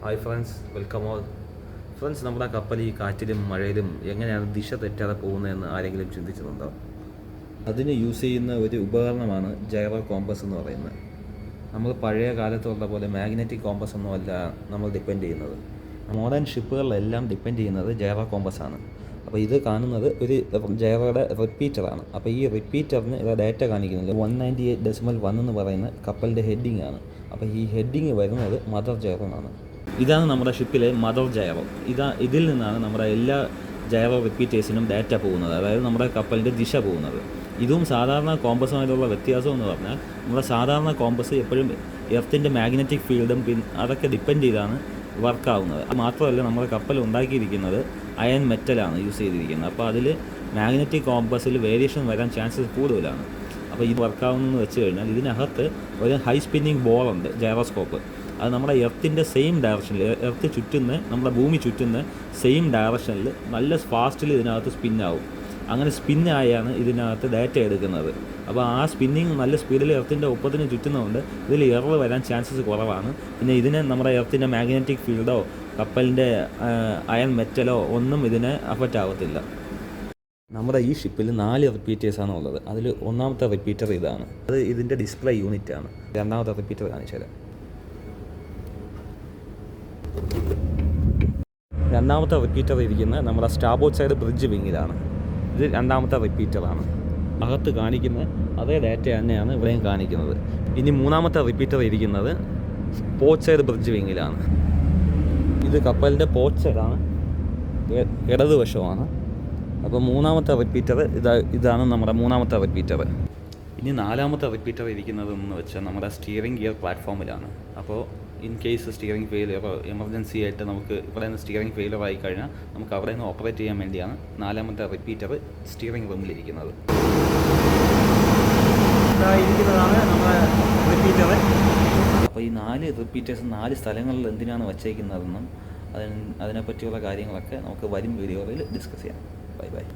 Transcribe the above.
Hi friends, welcome all. Friends, നമ്മുടെ കപ്പൽ ഈ കാറ്റിലും മഴയിലും എങ്ങനെയാണ് ദിശ തെറ്റാതെ പോകുന്നതെന്ന് ആരെങ്കിലും ചിന്തിച്ചിട്ടുണ്ടോ? അതിന് യൂസ് ചെയ്യുന്ന ഒരു ഉപകരണമാണ് ജൈറോ കോമ്പസ് എന്ന് പറയുന്നത്. നമ്മൾ പഴയ കാലത്തുള്ള പോലെ മാഗ്നറ്റിക് കോമ്പസ് ഒന്നുമല്ല നമ്മൾ ഡിപ്പെൻഡ് ചെയ്യുന്നത്. മോഡേൺ ഷിപ്പുകളിലെല്ലാം ഡിപ്പെൻഡ് ചെയ്യുന്നത് ജൈറോ കോമ്പസ് ആണ്. അപ്പോൾ ഇത് കാണുന്നത് ഒരു ജൈറോയുടെ റിപ്പീറ്ററാണ്. അപ്പോൾ ഈ റിപ്പീറ്ററിന് ഡാറ്റ കാണിക്കുന്നത് 198.1 എന്ന് പറയുന്ന കപ്പലിൻ്റെ ഹെഡിങ് ആണ്. അപ്പോൾ ഈ ഹെഡിങ് വരുന്നത് മദർ ജൈറോ ആണ്. ഇതാണ് നമ്മുടെ ഷിപ്പിലെ മദർ ജൈറോ. ഇതിൽ നിന്നാണ് നമ്മുടെ എല്ലാ ജൈറോ റിപ്പീറ്റേഴ്സിനും ഡാറ്റ പോകുന്നത്, അതായത് നമ്മുടെ കപ്പലിൻ്റെ ദിശ പോകുന്നത്. ഇതും സാധാരണ കോമ്പസുമായിട്ടുള്ള വ്യത്യാസം എന്ന് പറഞ്ഞാൽ നമ്മുടെ സാധാരണ കോമ്പസ് എപ്പോഴും എർത്തിൻ്റെ മാഗ്നറ്റിക് ഫീൽഡും അതൊക്കെ ഡിപ്പെൻഡ് ചെയ്താണ് വർക്കാവുന്നത്. അത് മാത്രമല്ല, നമ്മുടെ കപ്പൽ ഉണ്ടാക്കിയിരിക്കുന്നത് അയൺ മെറ്റലാണ് യൂസ് ചെയ്തിരിക്കുന്നത്. അപ്പോൾ അതിൽ മാഗ്നറ്റിക് കോമ്പസിൽ വേരിയേഷൻ വരാൻ ചാൻസസ് കൂടുതലാണ്. അപ്പോൾ ഇത് വർക്കാവുന്നതെന്ന് വെച്ച് കഴിഞ്ഞാൽ ഇതിനകത്ത് ഒരു ഹൈ സ്പിന്നിങ് ബോളുണ്ട്, ജൈറോസ്കോപ്പ്. അത് നമ്മുടെ എർത്തിൻ്റെ സെയിം ഡയറക്ഷനിൽ, എർത്ത് ചുറ്റുന്ന നമ്മുടെ ഭൂമി ചുറ്റുന്ന സെയിം ഡയറക്ഷനിൽ നല്ല ഫാസ്റ്റിൽ ഇതിനകത്ത് സ്പിന്നാവും. അങ്ങനെ സ്പിന്നായാണ് ഇതിനകത്ത് ഡാറ്റ എടുക്കുന്നത്. അപ്പോൾ ആ സ്പിന്നിങ് നല്ല സ്പീഡിൽ എർത്തിൻ്റെ ഒപ്പത്തിന് ചുറ്റുന്നതുകൊണ്ട് ഇതിൽ എറർ വരാൻ ചാൻസസ് കുറവാണ്. പിന്നെ ഇതിന് നമ്മുടെ എർത്തിൻ്റെ മാഗ്നറ്റിക് ഫീൽഡോ കപ്പലിൻ്റെ അയൺ മെറ്റലോ ഒന്നും ഇതിനെ അഫക്റ്റ് ആവത്തില്ല. നമ്മുടെ ഈ ഷിപ്പിൽ 4 റിപ്പീറ്റേഴ്സാണ് ഉള്ളത്. അതിൽ ഒന്നാമത്തെ റിപ്പീറ്റർ ഇതാണ്. അത് ഇതിൻ്റെ ഡിസ്പ്ലേ യൂണിറ്റാണ്. രണ്ടാമത്തെ റിപ്പീറ്റർ കാണിച്ചാൽ, രണ്ടാമത്തെ റിപ്പീറ്റർ ഇരിക്കുന്നത് നമ്മുടെ സ്റ്റാർബോർഡ് സൈഡ് ബ്രിഡ്ജ് വിങ്ങിലാണ്. ഇത് രണ്ടാമത്തെ റിപ്പീറ്ററാണ്. അകത്ത് കാണിക്കുന്ന അതേ ഡാറ്റ തന്നെയാണ് ഇവിടെയും കാണിക്കുന്നത്. ഇനി മൂന്നാമത്തെ റിപ്പീറ്റർ ഇരിക്കുന്നത് പോർട്ട് സൈഡ് ബ്രിഡ്ജ് വിങ്ങിലാണ്. ഇത് കപ്പലിൻ്റെ പോർട്ട് സൈഡാണ്, ഇടതുവശമാണ്. അപ്പോൾ മൂന്നാമത്തെ റിപ്പീറ്റർ ഇതാണ് നമ്മുടെ മൂന്നാമത്തെ റിപ്പീറ്റർ. ഇനി നാലാമത്തെ റിപ്പീറ്റർ ഇരിക്കുന്നത് എന്ന് വെച്ചാൽ നമ്മുടെ സ്റ്റിയറിംഗ് ഗിയർ പ്ലാറ്റ്ഫോമിലാണ്. അപ്പോൾ ഇൻ കേസ് സ്റ്റിയറിംഗ് ഫെയിലിയറോ എമർജൻസി ആയിട്ട് നമുക്ക് ഇവിടെ നിന്ന് സ്റ്റിയറിംഗ് ഫെയിലിയർ ആയി കഴിഞ്ഞാൽ നമുക്ക് അവിടെ നിന്ന് ഓപ്പറേറ്റ് ചെയ്യാൻ വേണ്ടിയാണ് നാലാമത്തെ റിപ്പീറ്റർ സ്റ്റിയറിംഗ് റൂമിലിരിക്കുന്നത്. ഇരിക്കുന്നതാണ് നമ്മുടെ റിപ്പീറ്റർ. അപ്പോൾ ഈ 4 റിപ്പീറ്റേഴ്സ് 4 സ്ഥലങ്ങളിൽ എന്തിനാണ് വച്ചേക്കുന്നതെന്നും അതിനെപ്പറ്റിയുള്ള കാര്യങ്ങളൊക്കെ നമുക്ക് വരും വീഡിയോയിൽ ഡിസ്കസ് ചെയ്യാം. Bye bye.